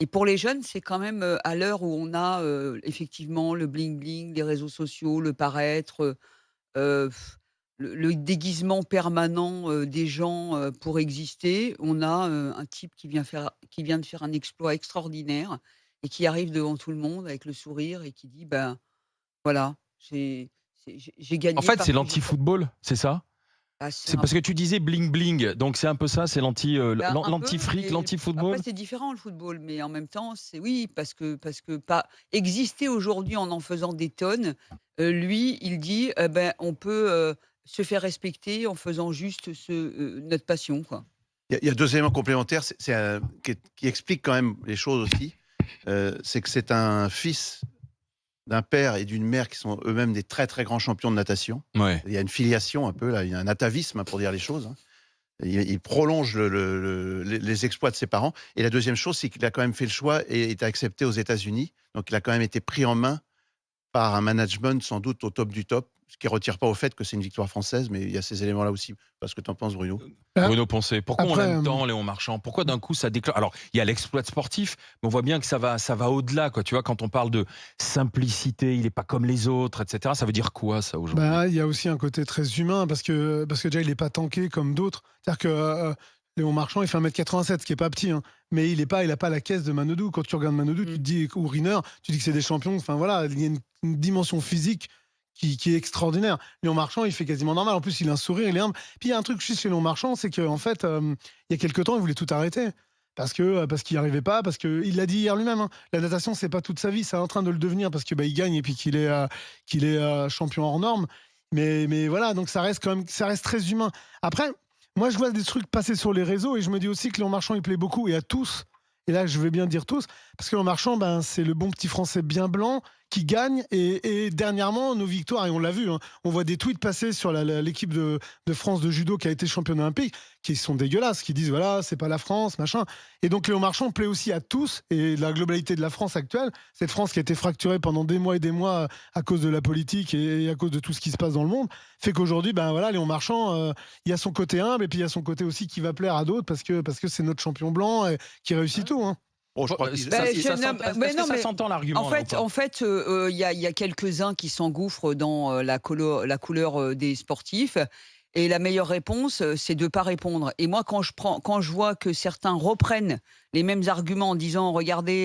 Et pour les jeunes, c'est quand même, à l'heure où on a, effectivement le bling-bling, les réseaux sociaux, le paraître, heu, le déguisement permanent, des gens, pour exister. On a, un type qui vient de faire un exploit extraordinaire et qui arrive devant tout le monde avec le sourire et qui dit: «Ben, voilà, j'ai En gagné fait, c'est parce que j'ai fait». l'anti-football, c'est ça? Bah, c'est C'est un parce que tu disais bling bling, donc c'est un peu ça, c'est Ben, un peu, l'anti-fric, mais après l'anti-football? c'est différent le football, mais en même temps, c'est oui, parce que pas exister aujourd'hui en faisant des tonnes, lui, il dit: ben, on peut, se faire respecter en faisant juste notre passion, quoi». Il y a 2 éléments complémentaires, qui expliquent quand même les choses aussi. C'est que c'est un fils d'un père et d'une mère qui sont eux-mêmes des très, très grands champions de natation. Ouais. Il y a une filiation un peu là, il y a un atavisme, hein, pour dire les choses, hein. Il prolonge les exploits de ses parents, et la deuxième chose, c'est qu'il a quand même fait le choix et est accepté aux États-Unis. Donc il a quand même été pris en main par un management sans doute au top du top, ce qui ne retire pas au fait que c'est une victoire française, mais il y a ces éléments-là aussi. Je sais pas ce que tu en penses, Bruno? Bah, Bruno Poncet, pourquoi on après, l'aime tant Léon Marchand? Pourquoi d'un coup ça déclenche? Alors, il y a l'exploit sportif, mais on voit bien que ça va au-delà, quoi. Tu vois, quand on parle de simplicité, il est pas comme les autres, et cetera, ça veut dire quoi ça aujourd'hui? il y a aussi un côté très humain parce que déjà il est pas tanké comme d'autres. C'est-à-dire que Léon Marchand, il fait 1,87 m, ce qui est pas petit, hein, mais il a pas la caisse de Manodou. Quand tu regardes Manodou, tu te Mmh. dis, ou Riner, tu dis que c'est des champions. Enfin voilà, il y a une dimension physique qui est extraordinaire. Léon Marchand, il fait quasiment normal. En plus, il a un sourire, il est humble. Puis il y a un truc juste chez Léon Marchand, c'est qu'en fait, il y a quelques temps, il voulait tout arrêter. Parce qu'il n'y arrivait pas, parce qu'il l'a dit hier lui-même, hein, la natation, c'est pas toute sa vie, c'est en train de le devenir parce que il gagne et puis qu'il est champion hors norme. Mais voilà, donc ça reste quand même, ça reste très humain. Après, moi, je vois des trucs passer sur les réseaux et je me dis aussi que Léon Marchand, il plaît beaucoup et à tous. Et là, je veux bien dire tous, parce que Léon Marchand, c'est le bon petit Français bien blanc qui gagne. Et dernièrement, nos victoires, et on l'a vu, hein, on voit des tweets passer sur l'équipe de France de judo qui a été championne olympique, qui sont dégueulasses, qui disent voilà, c'est pas la France, machin. Et donc Léon Marchand plaît aussi à tous, et la globalité de la France actuelle, cette France qui a été fracturée pendant des mois et des mois à cause de la politique et à cause de tout ce qui se passe dans le monde, fait qu'aujourd'hui, voilà, Léon Marchand, il y a son côté humble et puis il y a son côté aussi qui va plaire à d'autres parce que c'est notre champion blanc et qui réussit tout, hein. Bon, je crois Ça, qu'ils Ben, ça, je ça non, s'entend, est-ce mais que non, ça mais s'entend en l'argument là ou fait pas? en fait, il y a quelques-uns qui s'engouffrent dans, la couleur, des sportifs et la meilleure réponse, c'est de pas répondre. Et moi, quand je vois que certains reprennent les mêmes arguments en disant: «Regardez,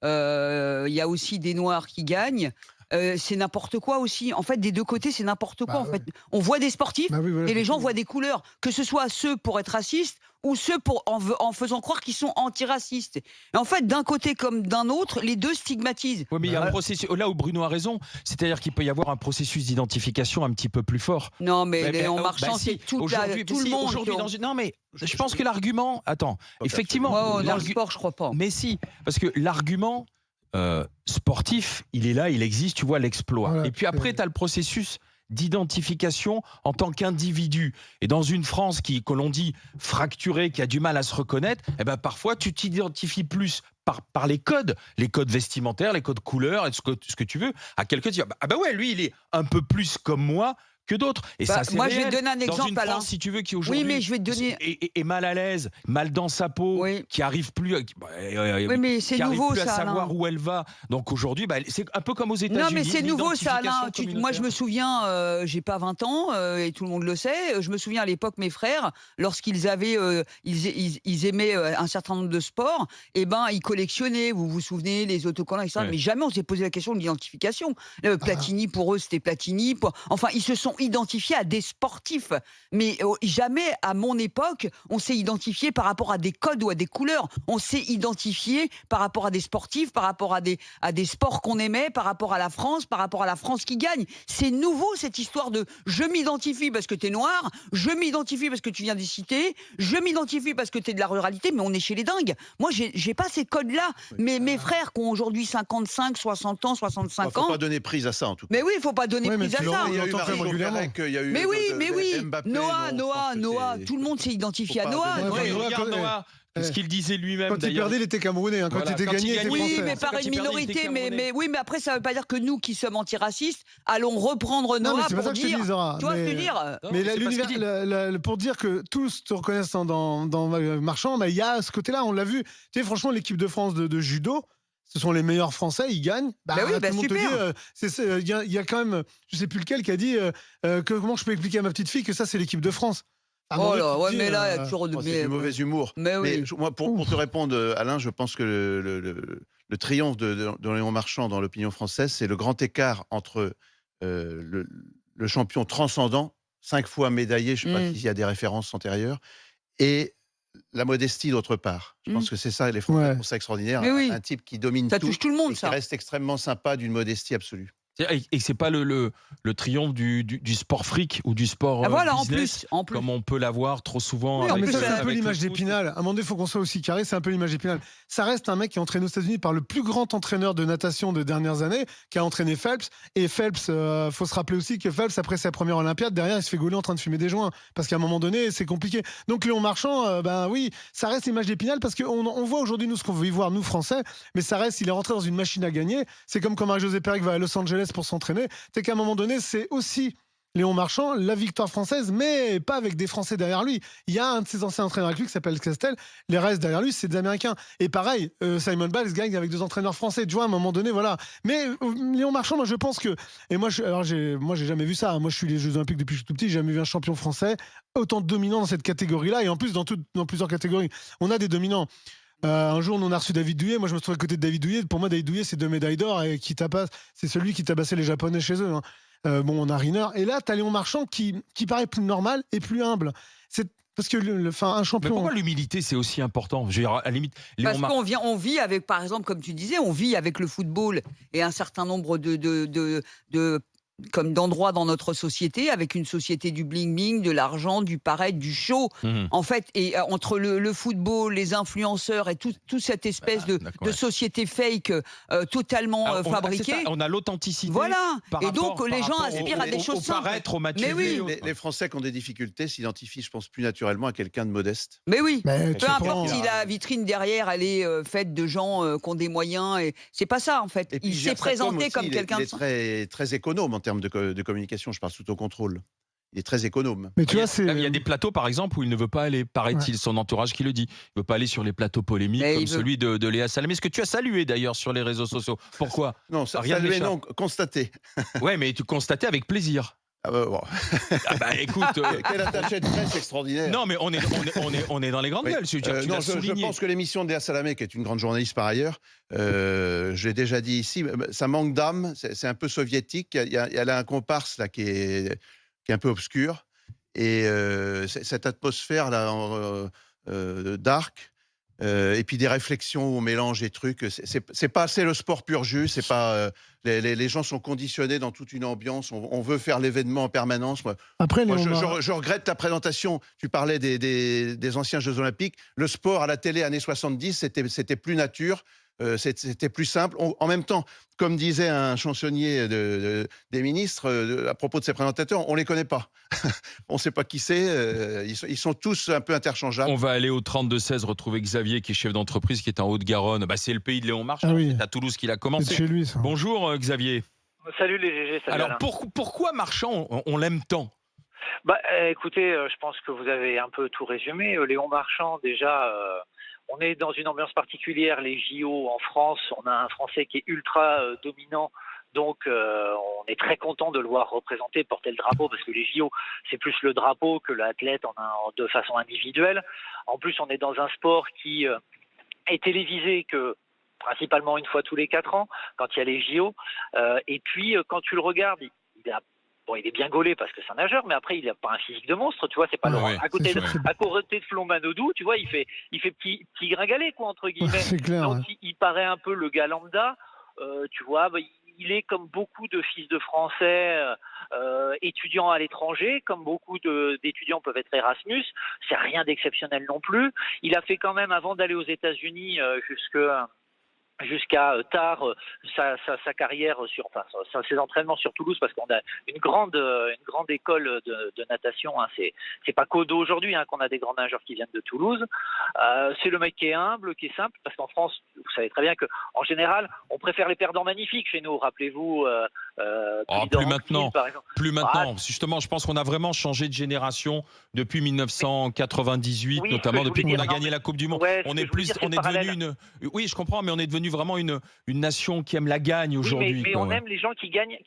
il y a aussi des noirs qui gagnent», c'est n'importe quoi aussi. En fait, des 2 côtés, c'est n'importe quoi, en Ouais. fait. On voit des sportifs Bah oui, voilà, et c'est les gens tout. voient des couleurs, que ce soit ceux pour être racistes ou ceux pour en faisant croire qu'ils sont antiracistes. Et en fait, d'un côté comme d'un autre, les 2 stigmatisent. Oui, mais il y a un Bah, processus là où Bruno a raison, c'est-à-dire qu'il peut y avoir un processus d'identification un petit peu plus fort. Non, mais Léon Bah Marchand, c'est si, aujourd'hui, mais tout le si, monde aujourd'hui qui dans une non mais je pense que l'argument attends, pas persuadé. effectivement, moi, dans le l'argu sport, je crois pas. mais si, parce que l'argument, sportif, il est là, il existe, tu vois l'exploit. voilà, Et puis après, tu as le processus d'identification en tant qu'individu. Et dans une France que l'on dit fracturée, qui a du mal à se reconnaître, eh ben parfois tu t'identifies plus par les codes vestimentaires, les codes couleurs, et ce que tu veux, à quelqu'un dire ah bah ouais, lui il est un peu plus comme moi que d'autres. Et Bah, ça c'est moi, je vais te réel. donner un Dans une exemple, Alain. France, si tu veux, qui Oui, mais aujourd'hui je vais te donner est mal à l'aise, mal dans sa peau, oui, qui arrive plus, oui, mais c'est qui arrive nouveau plus à ça, Alain. savoir où elle va. Donc aujourd'hui, c'est un peu comme aux Non, mais États-Unis, c'est nouveau ça, Alain. l'identification Moi, je communautaire. me souviens, j'ai pas 20 ans, et tout le monde le sait. Je me souviens à l'époque, mes frères, lorsqu'ils avaient, ils aimaient, un certain nombre de sports, et ben, ils collectionnaient. Vous vous souvenez, les autocollants et cetera. Ouais. Mais jamais on s'est posé la question de l'identification. ah, Platini, pour eux, c'était Platini. Enfin, ils se sont identifiés à des sportifs. Mais jamais, à mon époque, on s'est identifié par rapport à des codes ou à des couleurs. On s'est identifié par rapport à des sportifs, par rapport à des sports qu'on aimait, par rapport à la France, par rapport à la France qui gagne. C'est nouveau cette histoire de je m'identifie parce que tu es noir, je m'identifie parce que tu viens des cités, je m'identifie parce que tu es de la ruralité, mais on est chez les dingues. Moi, j'ai pas ces codes-là. Oui. Mais mes frères qui ont aujourd'hui 55, 60 ans, Bah, 65 faut ans, pas donner prise à ça, en tout cas. mais oui, il faut pas donner ouais, mais prise à tu ça. Il y a eu l'entends quand même Marie-Jo régulièrement. Pérec, il y a eu Mais oui, Mbappé. Noah, Non, je pense que Noah, c'est tout le monde s'est faut identifié à pas Noah. donner Ouais, Oui, enfin, prise. Noah, regarde quand- Noah. C'est ce qu'il disait lui-même Quand il d'ailleurs. perdait, il était camerounais. Quand Voilà, il était quand il gagné, il était gagnait, Oui, français. mais C'est par quand une il perdait, il était minorité. camerounais. Oui, mais après, ça ne veut pas dire que nous, qui sommes antiracistes, allons reprendre Non, mais Noah c'est pas pour ça que je te dire. dis, Zora. Tu vois ce que je veux Mais, dire? Non, mais c'est pas ce qu'il dit. pour dire que tous se reconnaissent dans Marchand, bah, il y a ce côté-là, on l'a vu. Tu sais, franchement, l'équipe de France de judo, ce sont les meilleurs Français, ils gagnent. Bah, Ben oui, tout le monde te super. dit, il y a quand même, je sais plus lequel, qui a dit comment je peux expliquer à ma petite fille que ça, c'est l'équipe de France. À un moment Oh donné, là, tu te ouais, dis, mais là, il y a toujours de. Oh, c'est du mauvais humour. Mais oui. Moi, pour te répondre, Alain, je pense que le triomphe de Léon Marchand dans l'opinion française, c'est le grand écart entre le champion transcendant, 5 fois médaillé, je ne sais pas Mm. s'il y a des références antérieures, et la modestie d'autre part. Je pense que c'est ça, les Français Ouais. font ça extraordinaire. Mais oui. Un type qui domine Ça tout touche tout le et monde, qui ça. reste extrêmement sympa, d'une modestie absolue. Et c'est pas le triomphe du sport fric ou du sport Ah, voilà, business, en plus. comme on peut l'avoir trop souvent. Oui, Non, avec, mais ça, c'est un peu avec l'image le foot. d'Épinal. À un moment donné, il faut qu'on soit aussi carré. C'est un peu l'image d'Épinal. Ça reste un mec qui est entraîné aux États-Unis par le plus grand entraîneur de natation des dernières années, qui a entraîné Phelps. Et Phelps, faut se rappeler aussi que Phelps, après sa première Olympiade, derrière, il se fait gauler en train de fumer des joints. Parce qu'à un moment donné, c'est compliqué. Donc, Léon Marchand, ben oui, ça reste l'image d'Épinal parce qu'on voit aujourd'hui, nous, ce qu'on veut y voir, nous, Français. Mais ça reste, il est rentré dans une machine à gagner. C'est comme quand Marie-Josée Pérec va à Los Angeles pour s'entraîner. C'est qu'à un moment donné, c'est aussi Léon Marchand, la victoire française, mais pas avec des Français derrière lui. Il y a un de ses anciens entraîneurs avec lui qui s'appelle Castel. Les restes derrière lui, c'est des Américains. Et pareil, Simon Biles gagne avec 2 entraîneurs français. Tu vois, à un moment donné, voilà. Mais Léon Marchand, moi, je pense que. Et moi, j'ai jamais vu ça. Moi, je suis les Jeux Olympiques depuis que je suis tout petit. J'ai jamais vu un champion français autant dominant dans cette catégorie-là. Et en plus, dans plusieurs catégories. On a des dominants. Un jour, on a reçu David Douillet. Moi, je me trouve à côté de David Douillet. Pour moi, David Douillet, c'est 2 médailles d'or et c'est celui qui tabassait les Japonais chez eux. Hein. Bon, on a Riner. Et là, tu as Léon Marchand qui paraît plus normal et plus humble. C'est parce que un Mais champion. pourquoi l'humilité, c'est aussi important? Je veux dire, à la limite, Parce Léon on vit avec, par exemple, comme tu disais, on vit avec le football et un certain nombre comme d'endroits dans notre société, avec une société du bling-bling, de l'argent, du paraître, du show. Mhm. En fait, et entre le football, les influenceurs et tout cette espèce de d'accord, ouais. société fake totalement Alors, fabriquée. c'est ça, on a l'authenticité. Voilà. par Et rapport- donc, les par gens rapport aspirent à des choses au simples. paraître, au match Mais oui. Les Français qui ont des difficultés s'identifient, je pense, plus naturellement à quelqu'un de modeste. Mais oui. Mais Peu tu importe prends- si la vitrine derrière, elle est faite de gens qui ont des moyens. Et c'est pas ça, en fait. Et puis, Il s'est gère sa com présenté aussi, comme quelqu'un il de est très, très économe en termes de communication. Je parle sous contrôle. Il est très économe. Mais tu vois, Il y a des plateaux, par exemple, où il ne veut pas aller, paraît-il, son entourage qui le dit. Il ne veut pas aller sur les plateaux polémiques Mais comme il veut. celui de Léa Salamé. Ce que tu as salué d'ailleurs sur les réseaux sociaux. Pourquoi? Non, ça, Rien ne saluer, m'échappe. non, constater. Ouais, mais tu constatais avec plaisir. Ah bah, bon. Ah bah écoute. Quel attaché de presse extraordinaire. Non, mais on est dans les grandes Oui. gueules. Je veux dire, tu Non, l'as je souligné. pense que l'émission de Léa Salamé, qui est une grande journaliste par ailleurs, je l'ai déjà dit ici, ça manque d'âme, c'est un peu soviétique. Elle a un comparse là, qui est un peu obscur. Et cette atmosphère là, dark, et puis des réflexions au mélange des trucs, c'est pas assez le sport pur jus, c'est pas les gens sont conditionnés dans toute une ambiance, on veut faire l'événement en permanence. Après, Moi, Léon je regrette ta présentation. Tu parlais des anciens Jeux Olympiques. Le sport à la télé années 70, c'était plus nature. C'était plus simple. En même temps, comme disait un chansonnier des ministres à propos de ces présentateurs, on ne les connaît pas. On ne sait pas qui c'est. Ils sont tous un peu interchangeables. On va aller au 32-16 retrouver Xavier, qui est chef d'entreprise, qui est en Haute-Garonne. Bah, c'est le pays de Léon Marchand. Ah oui. C'est à Toulouse qu'il a c'est commencé. chez lui, ça. Bonjour Xavier. Salut les GG, salut Alors Alain. pourquoi Marchand, on l'aime tant? Écoutez, je pense que vous avez un peu tout résumé. Léon Marchand, déjà, on est dans une ambiance particulière. Les JO en France, on a un Français qui est ultra dominant. Donc, on est très content de le voir représenter, porter le drapeau, parce que les JO, c'est plus le drapeau que l'athlète de façon individuelle. En plus, on est dans un sport qui est télévisé que principalement une fois tous les 4 ans, quand il y a les JO. Et puis, quand tu le regardes, il est bien gaulé parce que c'est un nageur, mais après, il n'a pas un physique de monstre, tu vois, c'est pas Ouais, Laurent. ouais, À côté c'est de Flo Manodou, tu vois, il fait petit gringalet, quoi, entre guillemets. C'est clair. Donc, Ouais. il paraît un peu le gars lambda, tu vois, il est comme beaucoup de fils de Français étudiants à l'étranger, comme beaucoup d'étudiants peuvent être Erasmus, c'est rien d'exceptionnel non plus. Il a fait quand même, avant d'aller aux États-Unis, jusqu'à tard sa carrière ses entraînements sur Toulouse, parce qu'on a une grande école de natation, hein. C'est pas qu'au dos aujourd'hui, hein, qu'on a des grands nageurs qui viennent de Toulouse. C'est le mec qui est humble, qui est simple, parce qu'en France, vous savez très bien que en général on préfère les perdants magnifiques chez nous. Rappelez-vous plus maintenant, par exemple. Justement, je pense qu'on a vraiment changé de génération depuis 1998, Oui, notamment depuis qu'on a gagné la Coupe du Monde. Ouais, On est devenu oui, je comprends, mais on est devenu vraiment une nation qui aime la gagne aujourd'hui. Mais on aime les gens qui gagnent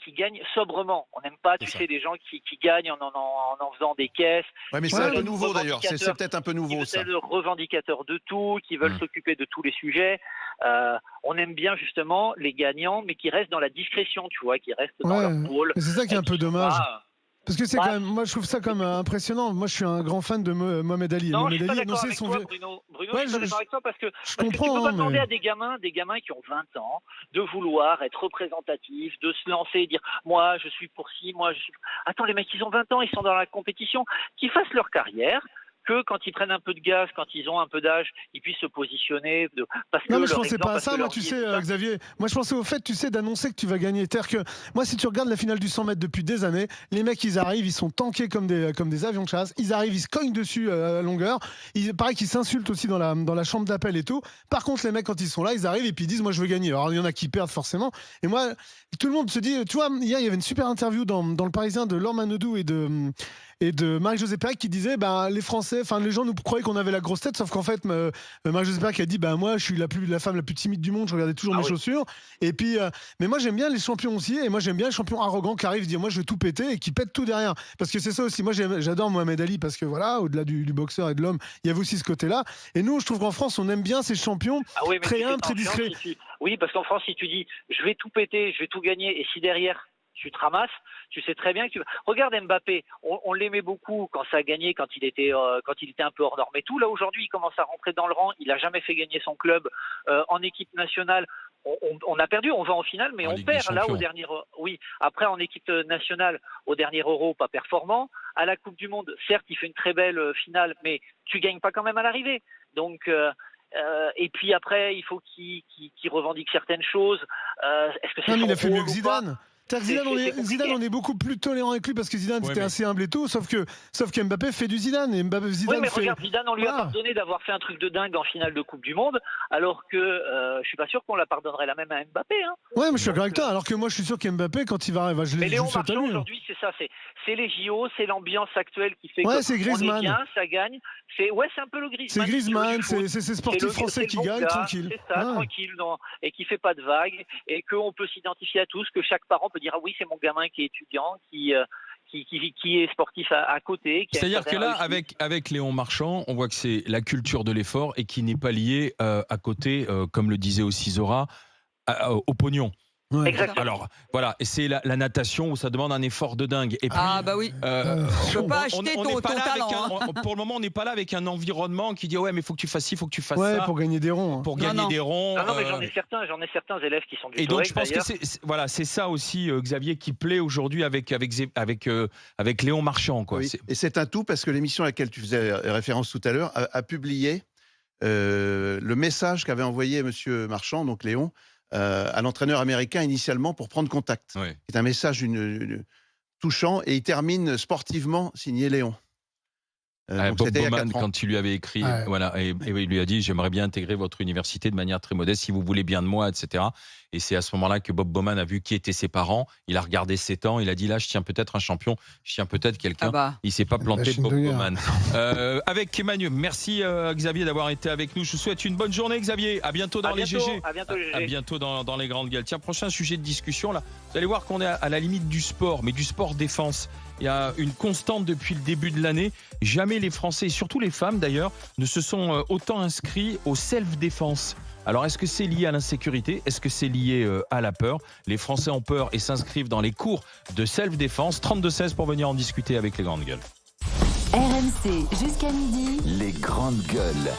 sobrement. On n'aime pas, des gens qui gagnent en faisant des caisses. Ouais, mais c'est un peu nouveau d'ailleurs. C'est peut-être un peu nouveau, ça. C'est le revendicateur de tout, qui veulent s'occuper de tous les sujets. On aime bien justement les gagnants, mais qui restent dans la discrétion, tu vois, qui restent dans leur pôle. C'est ça qui est un peu dommage. Parce que c'est quand même, moi je trouve ça comme impressionnant. Moi je suis un grand fan de Mohamed Ali. Non, Mohamed je suis pas Ali d'accord avec toi, Bruno. Je suis pas d'accord avec toi parce que tu peux pas demander à des gamins qui ont 20 ans de vouloir être représentatifs, de se lancer et dire moi je suis pour ci, moi je suis. Attends, les mecs ils ont 20 ans, ils sont dans la compétition, qu'ils fassent leur carrière. Que quand ils prennent un peu de gaz, quand ils ont un peu d'âge, ils puissent se positionner. Parce que non, mais je pensais pas à ça, moi, tu sais, Xavier. Moi, je pensais au fait, tu sais, d'annoncer que tu vas gagner. C'est-à-dire que, moi, si tu regardes la finale du 100 mètres depuis des années, les mecs, ils arrivent, ils sont tankés comme des avions de chasse. Ils arrivent, ils se cognent dessus à longueur. Pareil qu'ils s'insultent aussi dans la chambre d'appel et tout. Par contre, les mecs, quand ils sont là, ils arrivent et puis ils disent, moi, je veux gagner. Alors, il y en a qui perdent forcément. Et moi, tout le monde se dit, tu vois, hier, il y avait une super interview dans le Parisien de Laure Manodou et de Marie-Josée Pérec qui disait les Français, enfin les gens nous croyaient qu'on avait la grosse tête, sauf qu'en fait Marie-Josée Pérec a dit moi je suis la femme la plus timide du monde, je regardais toujours mes chaussures. Et puis mais moi j'aime bien les champions aussi, et moi j'aime bien les champions arrogants qui arrivent dire moi je vais tout péter et qui pètent tout derrière, parce que c'est ça aussi. Moi j'adore Mohamed Ali parce que voilà, au-delà du boxeur et de l'homme, il y avait aussi ce côté-là. Et nous je trouve qu'en France on aime bien ces champions très humbles, très discrets. Oui, parce qu'en France si tu dis je vais tout péter, je vais tout gagner, et si derrière tu te ramasses, tu sais très bien que regarde Mbappé, on l'aimait beaucoup quand ça a gagné, quand il était un peu hors norme et tout. Là aujourd'hui, il commence à rentrer dans le rang. Il a jamais fait gagner son club en équipe nationale. On a perdu, on va en finale, mais on perd là au dernier. Oui, après en équipe nationale au dernier Euro, pas performant. À la Coupe du Monde, certes, il fait une très belle finale, mais tu gagnes pas quand même à l'arrivée. Donc et puis après, il faut qu'il revendique certaines choses. Est-ce que c'est il a fait mieux que Zidane? Zidane, on est beaucoup plus tolérant avec lui parce que Zidane était assez humble et tout, sauf que Mbappé fait du Zidane, et regarde, Zidane, on lui a pardonné d'avoir fait un truc de dingue en finale de Coupe du Monde, alors que je suis pas sûr qu'on la pardonnerait la même à Mbappé. Hein. Ouais, mais je suis d'accord avec toi, alors que moi je suis sûr qu'Mbappé, quand il va arriver, mais Léon Marchand aujourd'hui, c'est ça, c'est les JO, c'est l'ambiance actuelle qui fait que c'est Griezmann. On est bien, ça gagne. C'est un peu le Griezmann. C'est Griezmann, c'est ces sportifs français qui gagnent tranquille. C'est ça, tranquille, et qui fait pas de vagues, et qu'on peut s'identifier à tous, que chaque parent peut dire ah oui, c'est mon gamin qui est étudiant, qui est sportif à côté. C'est-à-dire que là, avec Léon Marchand, on voit que c'est la culture de l'effort et qui n'est pas liée à côté, comme le disait aussi Zora, au pognon. Ouais. Exactement. Alors voilà, et c'est la natation où ça demande un effort de dingue. Et puis, oui. Je peux pas acheter ton talent. Pour le moment, on n'est pas là avec un environnement qui dit ouais, mais il faut que tu fasses ci, il faut que tu fasses ça. Pour gagner des ronds. Pour gagner des ronds. Non, mais j'en ai certains élèves qui sont du. Et donc je pense que c'est ça aussi, Xavier, qui plaît aujourd'hui avec Léon Marchand, quoi. Oui. Et c'est un tout, parce que l'émission à laquelle tu faisais référence tout à l'heure a publié le message qu'avait envoyé Monsieur Marchand, donc Léon, à l'entraîneur américain initialement pour prendre contact. Oui. C'est un message touchant, et il termine sportivement signé Léon. Bob Bowman, quand il lui avait écrit, voilà, et il lui a dit j'aimerais bien intégrer votre université de manière très modeste si vous voulez bien de moi, etc. Et c'est à ce moment-là que Bob Bowman a vu qui étaient ses parents. Il a regardé ses temps, il a dit là je tiens peut-être un champion, je tiens peut-être quelqu'un. Il s'est pas planté, Bob Bowman. Avec Emmanuel, merci Xavier d'avoir été avec nous. Je vous souhaite une bonne journée, Xavier. À bientôt dans les GG. À bientôt dans les grandes gueules. Tiens, prochain sujet de discussion là. Vous allez voir qu'on est à la limite du sport, mais du sport défense. Il y a une constante depuis le début de l'année. Jamais les Français, et surtout les femmes d'ailleurs, ne se sont autant inscrits au self-défense. Alors est-ce que c'est lié à l'insécurité ? Est-ce que c'est lié à la peur ? Les Français ont peur et s'inscrivent dans les cours de self-défense. 32-16 pour venir en discuter avec les grandes gueules. RMC jusqu'à midi. Les grandes gueules.